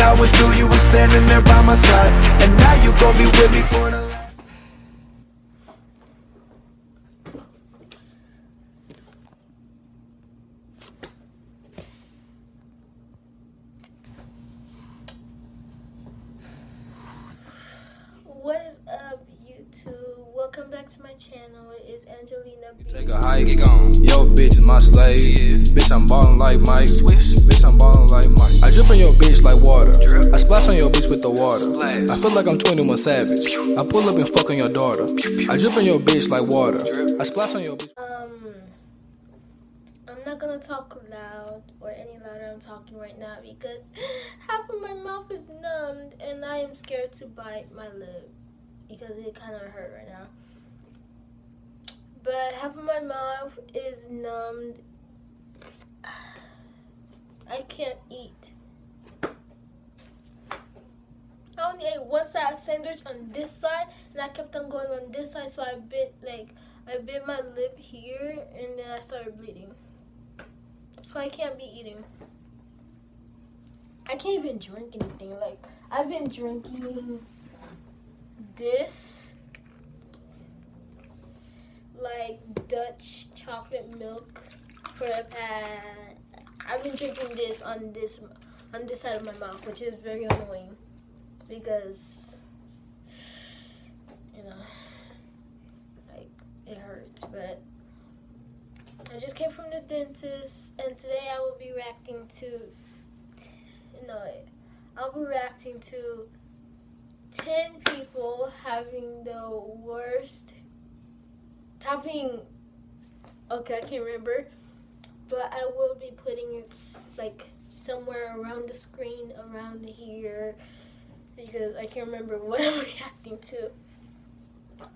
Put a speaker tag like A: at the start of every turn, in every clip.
A: I went through, you were standing there by my side. And now you gon' be with me for the last.
B: What is up, YouTube? Welcome back to my channel. It's Angelina B.
C: Take a hike, get gone. Yo, bitch is my slave. Yeah. Bitch, I'm ballin' like Mike. Swish. Bitch, I'm ballin' like Mike. I drip on your bitch like water. Drip. I splash on your bitch with the water. Splash. I feel like I'm 21 Savage. I pull up and fuck on your daughter. I drip on your bitch like water. Drip. I splash on your bitch.
B: I'm not gonna talk loud or any louder than I'm talking right now because half of my mouth is numbed and I am scared to bite my lip because it kind of hurt right now. But half of my mouth is numbed. I can't eat. I only ate one side sandwich on this side and I kept on going on this side, so I bit my lip here and then I started bleeding. So I can't be eating. I can't even drink anything. Like, I've been drinking this, like Dutch chocolate milk for the past. I've been drinking this on this side of my mouth, which is very annoying because, you know, like, it hurts. But I just came from the dentist, and today I will be reacting to 10 people having the worst, okay, I can't remember, but I will be putting it like somewhere around the screen, around here, because I can't remember what I'm reacting to.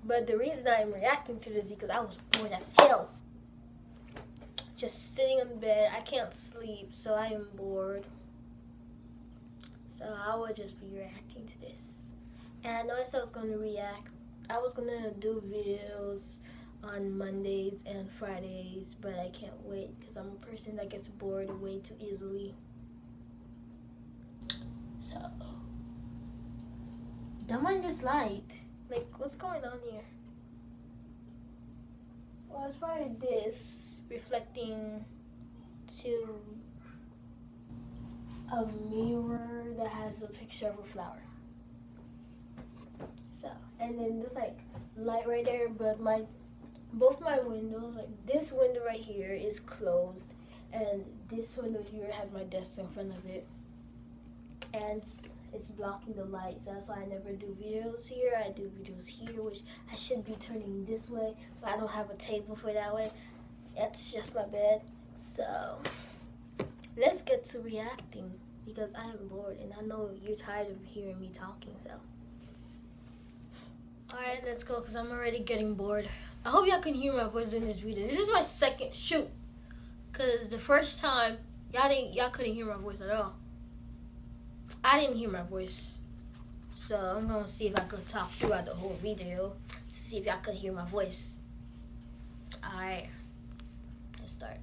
B: But the reason I'm reacting to this is because I was bored as hell. Just sitting on the bed. I can't sleep, so I am bored. So I will just be reacting to this. And I know I said I was going to react. I was going to do videos on Mondays and Fridays, but I can't wait because I'm a person that gets bored way too easily. So, don't mind this light. Like, what's going on here? Well, as far as this, reflecting to a mirror that has a picture of a flower. So, and then there's like light right there, but both my windows, like this window right here is closed, and this window here has my desk in front of it, and it's blocking the light. So that's why I never do videos here. I do videos here, which I should be turning this way, but I don't have a table for that way. That's just my bed. So let's get to reacting because I am bored and I know you're tired of hearing me talking. So alright, let's go because I'm already getting bored. I hope y'all can hear my voice in this video. This is my second shoot because the first time y'all couldn't hear my voice at all. I didn't hear my voice, so I'm gonna see if I could talk throughout the whole video to see if y'all could hear my voice. Alright, let's start.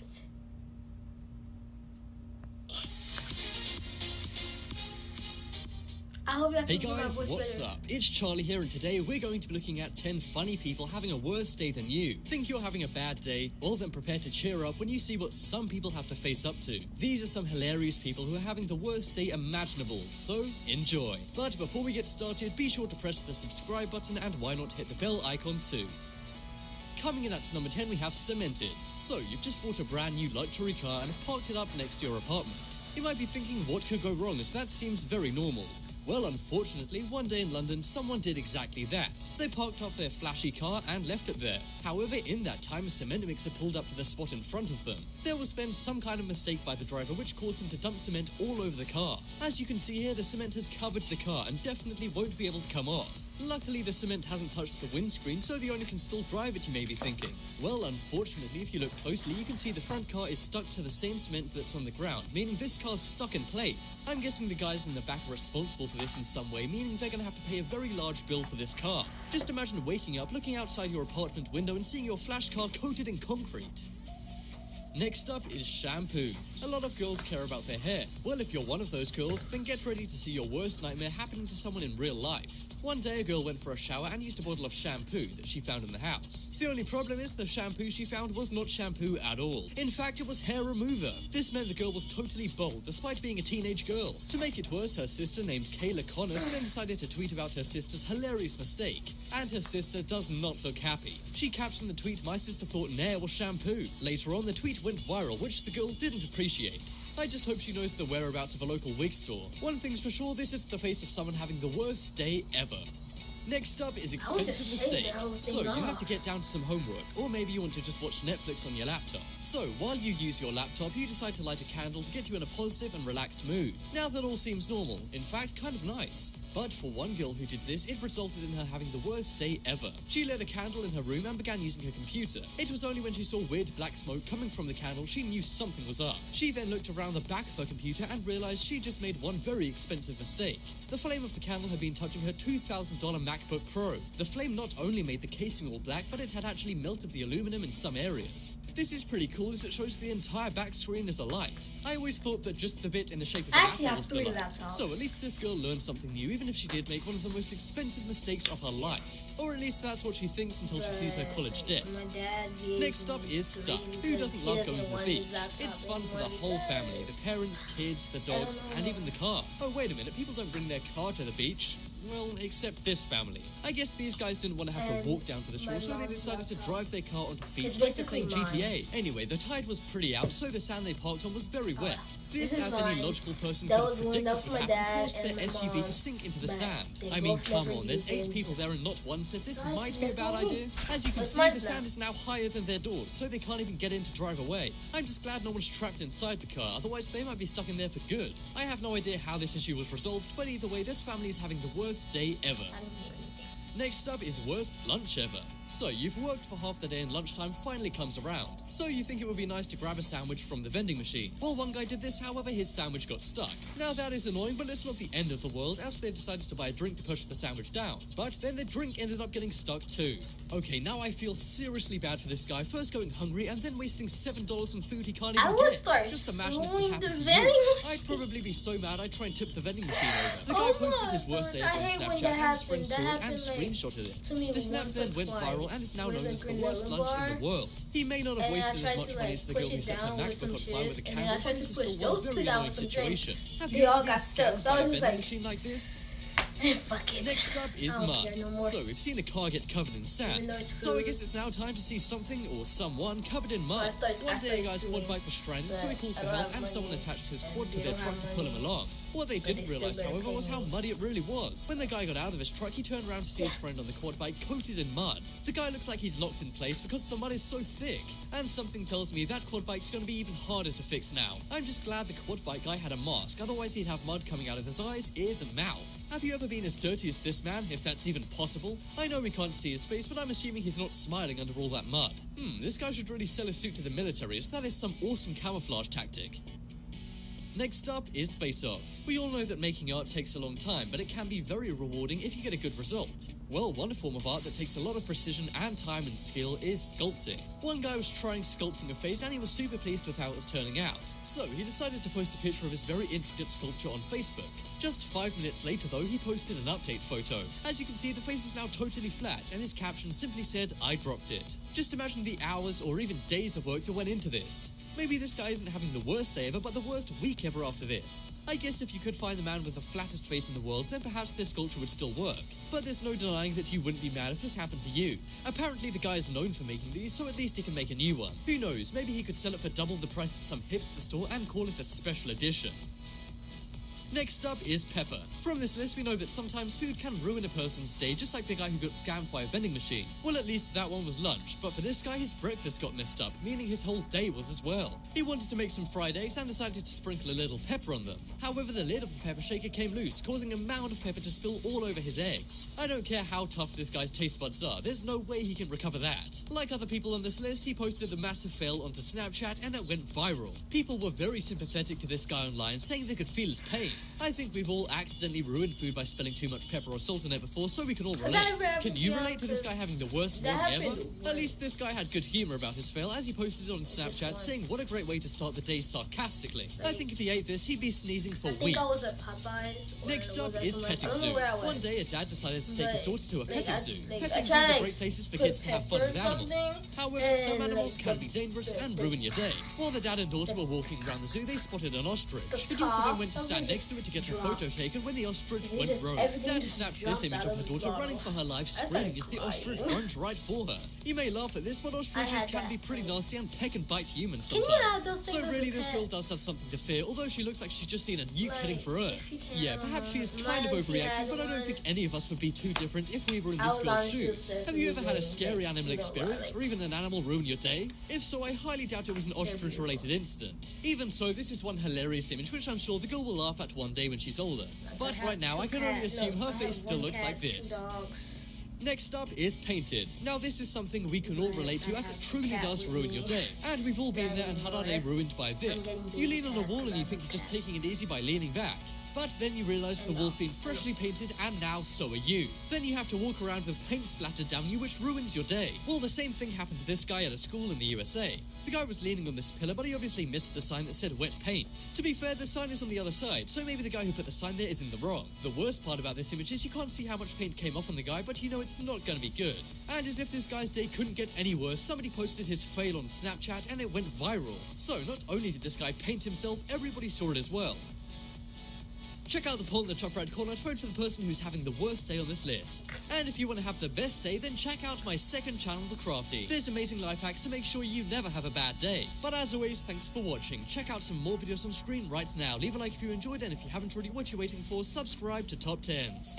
B: I hope y'all can hear my
D: Hey guys,
B: voice
D: what's
B: better.
D: up? It's Charlie here, and today we're going to be looking at 10 funny people having a worse day than you. Think you're having a bad day? Well then prepare to cheer up when you see what some people have to face up to. These are some hilarious people who are having the worst day imaginable, so enjoy. But before we get started, be sure to press the subscribe button and why not hit the bell icon too. Coming in at number 10 we have Cemented. So, you've just bought a brand new luxury car and have parked it up next to your apartment. You might be thinking what could go wrong, as that seems very normal. Well, unfortunately, one day in London, someone did exactly that. They parked up their flashy car and left it there. However, in that time, a cement mixer pulled up to the spot in front of them. There was then some kind of mistake by the driver which caused him to dump cement all over the car. As you can see here, the cement has covered the car and definitely won't be able to come off. Luckily, the cement hasn't touched the windscreen, so the owner can still drive it, you may be thinking. Well, unfortunately, if you look closely, you can see the front car is stuck to the same cement that's on the ground, meaning this car's stuck in place. I'm guessing the guys in the back are responsible for this in some way, meaning they're gonna have to pay a very large bill for this car. Just imagine waking up, looking outside your apartment window and seeing your flash car coated in concrete. Next up is shampoo. A lot of girls care about their hair. Well, if you're one of those girls, then get ready to see your worst nightmare happening to someone in real life. One day a girl went for a shower and used a bottle of shampoo that she found in the house. The only problem is the shampoo she found was not shampoo at all. In fact, it was hair remover. This meant the girl was totally bald despite being a teenage girl. To make it worse, her sister named Kayla Connors then decided to tweet about her sister's hilarious mistake. And her sister does not look happy. She captioned the tweet, "My sister thought Nair was shampoo." Later on, the tweet went viral, which the girl didn't appreciate. I just hope she knows the whereabouts of a local wig store. One thing's for sure, this is the face of someone having the worst day ever. Next up is expensive mistake. So you have to get down to some homework, or maybe you want to just watch Netflix on your laptop. So while you use your laptop, you decide to light a candle to get you in a positive and relaxed mood. Now that all seems normal, in fact kind of nice. But for one girl who did this, it resulted in her having the worst day ever. She lit a candle in her room and began using her computer. It was only when she saw weird black smoke coming from the candle she knew something was up. She then looked around the back of her computer and realized she just made one very expensive mistake. The flame of the candle had been touching her $2,000 MacBook Pro. The flame not only made the casing all black, but it had actually melted the aluminum in some areas. This is pretty cool as it shows the entire back screen is alight. I always thought that just the bit in the shape of the apple was the light. So at least this girl learned something new, even if she did make one of the most expensive mistakes of her life. Or at least that's what she thinks until she sees her college debt. Next up is stuck. Who doesn't love going to the beach? It's fun for the whole family, the parents, kids, the dogs, and even the car. Oh wait a minute, people don't bring their car to the beach. Well, except this family. I guess these guys didn't want to have to walk down to the shore, so they decided to drive their car onto the beach like they're playing GTA. Anyway, the tide was pretty out, so the sand they parked on was very wet. This, as any logical person could have predicted would happen, caused their SUV to sink into the sand. I mean, come on, there's 8 people there and not one said this might be a bad idea. As you can see, the sand is now higher than their doors, so they can't even get in to drive away. I'm just glad no one's trapped inside the car, otherwise they might be stuck in there for good. I have no idea how this issue was resolved, but either way, this family is having the worst day ever. Next up is worst lunch ever. So you've worked for half the day and lunchtime finally comes around. So you think it would be nice to grab a sandwich from the vending machine. Well, one guy did this, however his sandwich got stuck. Now that is annoying, but it's not the end of the world, as they decided to buy a drink to push the sandwich down. But then the drink ended up getting stuck too. Okay, now I feel seriously bad for this guy, first going hungry and then wasting $7 on food he can't even get. Just imagine if this happened to you. I'd probably be so mad I'd try and tip the vending machine over. The guy posted his worst day ever on Snapchat and his friend saw it and screenshotted it. The snap then went viral and is now known as the worst lunch in the world. He may not have wasted as much money as the girl who set her MacBook on fire with a candle, but this is still one very annoying situation. Have you ever been scammed by a vending machine like this? Next up is mud. So we've seen a car get covered in sand. So I guess it's now time to see something or someone covered in mud. One day a guy's quad bike was stranded, so he called for help and someone attached his quad to their truck to pull him along. What they didn't realize, however, was how muddy it really was. When the guy got out of his truck, he turned around to see his friend on the quad bike coated in mud. The guy looks like he's locked in place because the mud is so thick. And something tells me that quad bike's going to be even harder to fix now. I'm just glad the quad bike guy had a mask, otherwise he'd have mud coming out of his eyes, ears and mouth. Have you ever been as dirty as this man, if that's even possible? I know we can't see his face, but I'm assuming he's not smiling under all that mud. This guy should really sell his suit to the military, as that is some awesome camouflage tactic. Next up is Face Off. We all know that making art takes a long time, but it can be very rewarding if you get a good result. Well, one form of art that takes a lot of precision and time and skill is sculpting. One guy was trying sculpting a face and he was super pleased with how it was turning out. So he decided to post a picture of his very intricate sculpture on Facebook. Just 5 minutes later though, he posted an update photo. As you can see, the face is now totally flat and his caption simply said, "I dropped it." Just imagine the hours or even days of work that went into this. Maybe this guy isn't having the worst day ever, but the worst week ever after this. I guess if you could find the man with the flattest face in the world, then perhaps this sculpture would still work. But there's no denying that you wouldn't be mad if this happened to you. Apparently the guy is known for making these, so at least he can make a new one. Who knows, maybe he could sell it for double the price at some hipster store and call it a special edition. Next up is pepper. From this list, we know that sometimes food can ruin a person's day, just like the guy who got scammed by a vending machine. Well, at least that one was lunch, but for this guy, his breakfast got messed up, meaning his whole day was as well. He wanted to make some fried eggs and decided to sprinkle a little pepper on them. However, the lid of the pepper shaker came loose, causing a mound of pepper to spill all over his eggs. I don't care how tough this guy's taste buds are, there's no way he can recover that. Like other people on this list, he posted the massive fail onto Snapchat and it went viral. People were very sympathetic to this guy online, saying they could feel his pain. I think we've all accidentally ruined food by spilling too much pepper or salt on it before, so we can all
B: That
D: relate.
B: never happened
D: Can you
B: to
D: relate to this guy
B: us.
D: having the worst
B: That
D: one ever?
B: happened
D: At least this guy had good humor about his fail, as he posted it on Snapchat
B: once.
D: saying what a great way to start the day sarcastically. I think if he ate this, he'd be sneezing for
B: I think I was
D: weeks.
B: at Popeyes. or
D: Next
B: was
D: up
B: at
D: is
B: somewhere-
D: petting
B: I don't know
D: zoo.
B: where I was.
D: One day, a dad decided to take his
B: But,
D: daughter to a
B: like,
D: petting
B: I-
D: zoo.
B: like,
D: Petting
B: I
D: zoos are
B: tried
D: great places for
B: put
D: kids to have fun with
B: pepper or
D: animals.
B: something,
D: However, some
B: and,
D: animals
B: like,
D: can
B: the-
D: be dangerous
B: the-
D: and
B: the-
D: ruin your day. While the dad and daughter were walking around the zoo, they spotted an ostrich.
B: The
D: The daughter then
B: top
D: went to
B: of
D: stand
B: it
D: next to it to get a
B: dropped.
D: photo taken when the ostrich
B: And it
D: went
B: just-
D: rogue.
B: everything
D: Dad
B: just
D: snapped this
B: dropped
D: image
B: out
D: of her
B: of the
D: daughter
B: bottle.
D: running for her life,
B: I started
D: screaming as the ostrich
B: crying.
D: runs right for her. You may laugh at this, but ostriches
B: had
D: can
B: that
D: be pretty
B: thing.
D: nasty and peck and bite humans
B: Can you have
D: sometimes.
B: those
D: So
B: things as a
D: really, this
B: pet?
D: girl does have something to fear, although she looks like she's just seen a nuke
B: Like,
D: heading for Earth.
B: if you can,
D: Yeah, perhaps she is kind of
B: my auntie had
D: overreacting, but I don't
B: one.
D: think any of us would be too different if we were in
B: I
D: this
B: was
D: girl's
B: honestly
D: shoes.
B: obsessed
D: Have you
B: with
D: ever had a
B: it,
D: scary
B: like,
D: animal
B: you know,
D: experience,
B: like-
D: or even an animal ruin your day? If so, I highly doubt it was an ostrich-related incident. Even so, this is one hilarious image which I'm sure the girl will laugh at one day when she's older. But
B: I
D: right now, I
B: had
D: can
B: two
D: only
B: cats.
D: assume
B: No,
D: her
B: I had
D: face still
B: one
D: looks
B: cat,
D: like this.
B: 2 dogs.
D: Next up is painted. Now this is something we can all relate to, as it truly does ruin your day. And we've all been there and had our day ruined by this. You lean on a wall and you think you're just taking it easy by leaning back. But then you realise the wall's been freshly painted and now so are you. Then you have to walk around with paint splattered down you, which ruins your day. Well, the same thing happened to this guy at a school in the USA. The guy was leaning on this pillar, but he obviously missed the sign that said wet paint. To be fair, the sign is on the other side, so maybe the guy who put the sign there is in the wrong. The worst part about this image is you can't see how much paint came off on the guy, but you know it's not going to be good. And as if this guy's day couldn't get any worse, somebody posted his fail on Snapchat and it went viral. So not only did this guy paint himself, everybody saw it as well. Check out the poll in the top right corner and vote for the person who's having the worst day on this list. And if you want to have the best day, then check out my second channel, The Crafty. There's amazing life hacks to make sure you never have a bad day. But as always, thanks for watching. Check out some more videos on screen right now. Leave a like if you enjoyed, and if you haven't already, what you're waiting for, subscribe to Top 10s.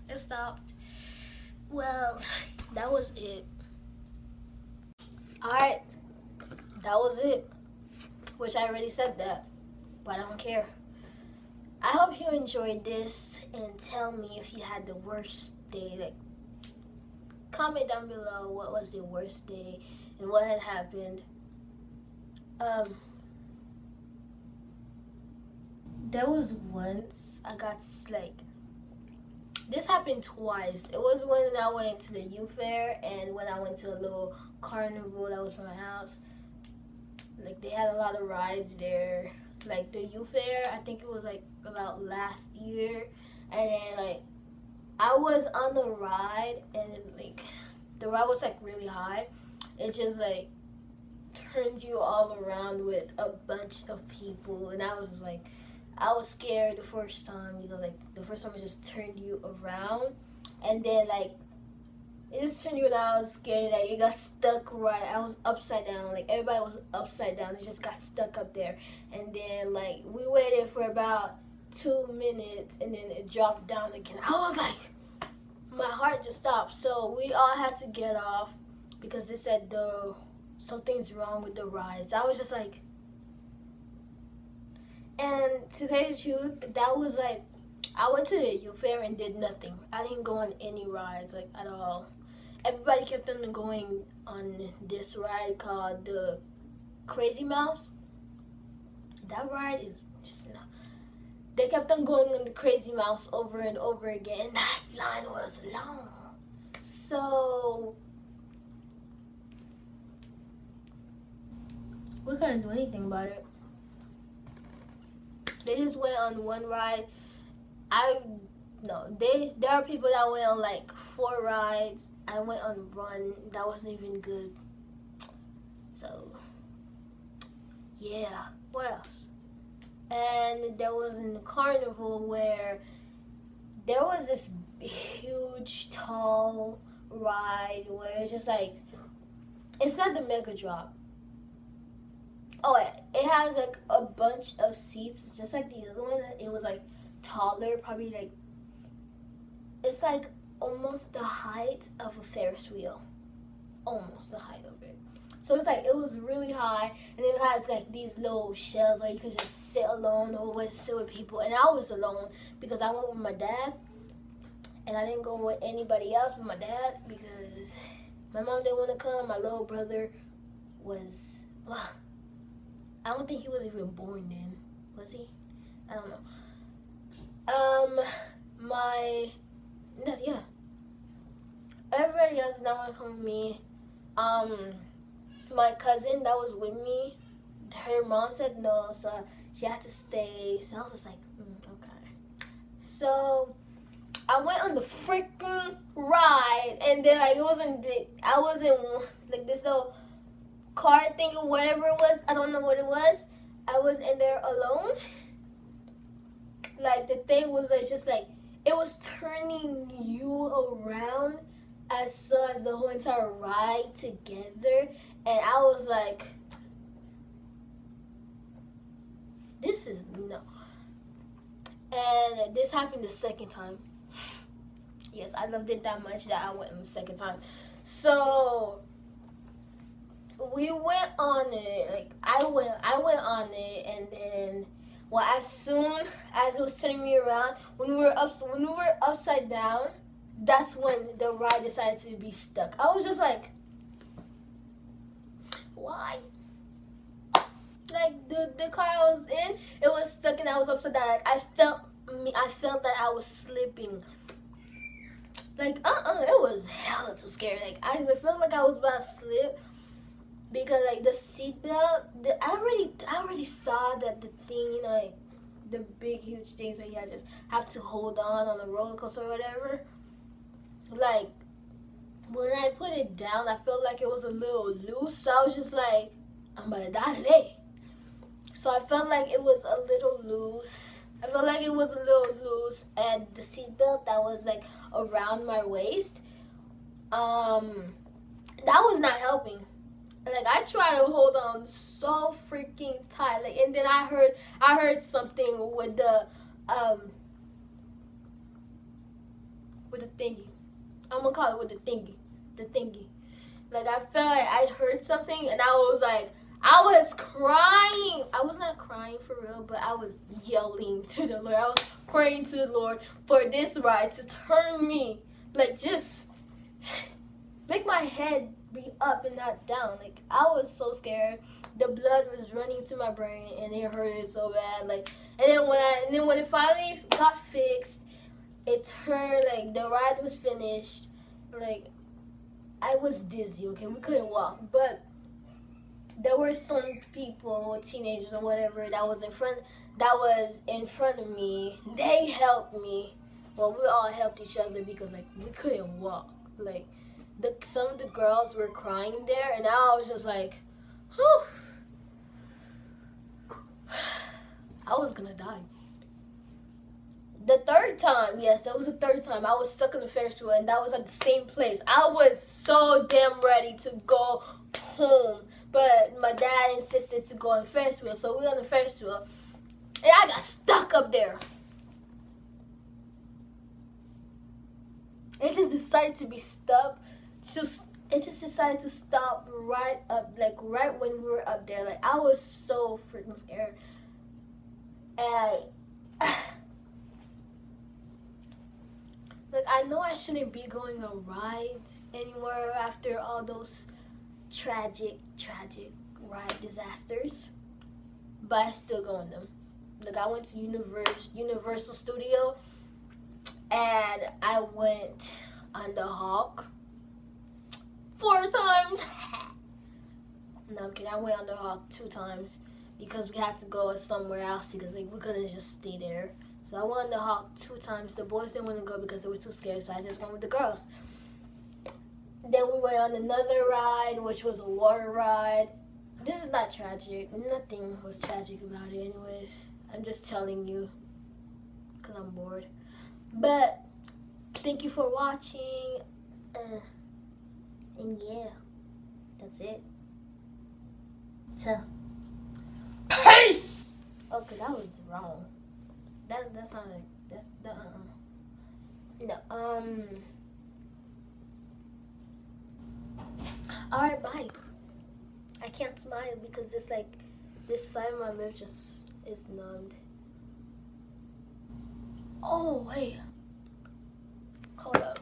B: It stopped. Well, that was it. Alright, that was it. Which I already said that, but I don't care. I hope you enjoyed this, and tell me if you had the worst day. Like, comment down below what was the worst day and what had happened. There was once I got like, this happened twice. It was when I went to the youth fair and when I went to a little carnival that was from my house. Like, they had a lot of rides there. Like, the youth fair, I think it was like about last year. And then like, I was on the ride and like, the ride was like really high. It just like turns you all around with a bunch of people. And I was like, I was scared the first time because like the first time it just turned you around, and then like it just turned you around. I was scared that you got stuck right. I was upside down. Like, everybody was upside down. It just got stuck up there, and then like we waited for about 2 minutes, and then it dropped down again. I was like, my heart just stopped. So we all had to get off because they said something's wrong with the rides. I was just like. And to tell you the truth, that was like, I went to the youth fair and did nothing. I didn't go on any rides, like, at all. Everybody kept on going on this ride called the Crazy Mouse. That ride is just, they kept on going on the Crazy Mouse over and over again. And that line was long. So, we couldn't do anything about it. They just went on one ride. There are people that went on like 4 rides. I went on one that wasn't even good. So, yeah. What else? And there was in the carnival where there was this huge, tall ride where it's just like, it's not the Mega Drop. Oh, it has like a bunch of seats, just like the other one. It was like taller, probably like, it's like almost the height of a Ferris wheel. Almost the height of it. So it's like it was really high, and it has like these little shells where you could just sit alone or sit with people. And I was alone because I went with my dad, and I didn't go with anybody else but my dad because my mom didn't want to come. My little brother was, well, I don't think he was even born then, was he? I don't know. Yeah. Everybody else did not want to come with me. My cousin that was with me, her mom said no, so she had to stay. So I was just like, okay. So I went on the freaking ride, and then like I wasn't like this little car thing or whatever it was. I don't know what it was. I was in there alone. Like the thing was like just like it was turning you around as the whole entire ride together, and I was like, this is no. And this happened the second time. Yes, I loved it that much that I went on the second time. So we went on it. Like I went on it, and then well, as soon as it was turning me around, when we were upside down, that's when the ride decided to be stuck. I was just like, why? Like the car I was in, it was stuck and I was upside down. Like I felt that I was slipping. Like it was hella too scary. Like I felt like I was about to slip because like the seatbelt, I already saw that the thing, like the big huge things where you just have to hold on a roller coaster or whatever. Like when I put it down, I felt like it was a little loose. So I was just like, I'm about to die today. So I felt like it was a little loose. And the seatbelt that was like around my waist, that was not helping. Like I tried to hold on so freaking tight. Like, and then I heard something with the thingy. I'm gonna call it with the thingy. Like I felt like I heard something, and I was crying. I was not crying for real, but I was yelling to the Lord. I was praying to the Lord for this ride to turn me, like just make my head be up and not down. Like I was so scared. The blood was running to my brain, and it hurted so bad. Like, and then when it finally got fixed, it turned, like the ride was finished. Like I was dizzy. Okay, we couldn't walk, but there were some people, teenagers or whatever, that was in front of me. They helped me. Well, we all helped each other because like we couldn't walk. Like some of the girls were crying there, and I was just like, whew. I was gonna die. The third time, yes, that was the third time. I was stuck in the Ferris wheel, and that was at the same place. I was so damn ready to go home, but my dad insisted to go on the Ferris wheel, so we were on the Ferris wheel, and I got stuck up there. It just decided to be stuck. It just decided to stop right up, like right when we were up there. Like I was so freaking scared, and like I know I shouldn't be going on rides anymore after all those tragic ride disasters, but I still go on them. Like I went to Universal Studio, and I went on the Hulk 4 times. No, I'm kidding. I went on the Hulk 2 times because we had to go somewhere else because like we couldn't just stay there. So I went on the Hulk 2 times. The boys didn't want to go because they were too scared, so I just went with the girls. Then we went on another ride, which was a water ride. This is not tragic. Nothing was tragic about it anyways. I'm just telling you because I'm bored. But thank you for watching. And yeah, that's it. So, peace! Okay, that was wrong. That's not like, that's the, no, alright, bye. I can't smile because this side of my lip just is numbed. Oh wait, hold up.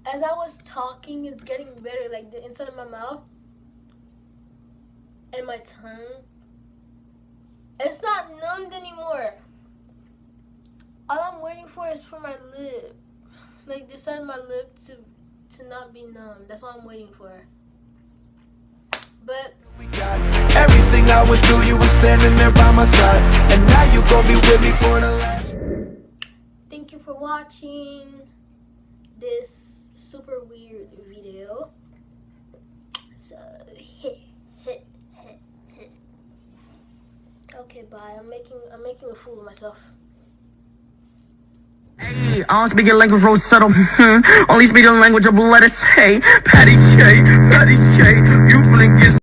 B: As I was talking, it's getting better. Like the inside of my mouth and my tongue, it's not numbed anymore. All I'm waiting for is for my lip, like this side of my lip to not be numb. That's what I'm waiting for. But
A: We got everything I went through, you were standing there by my side, and now you gon' be with me for the last.
B: thank you for watching this super weird video. So okay, bye. I'm making a fool of myself.
E: Hey, I don't speak a language, rose subtle. Only speak the language of lettuce. Hey, patty cake, you blink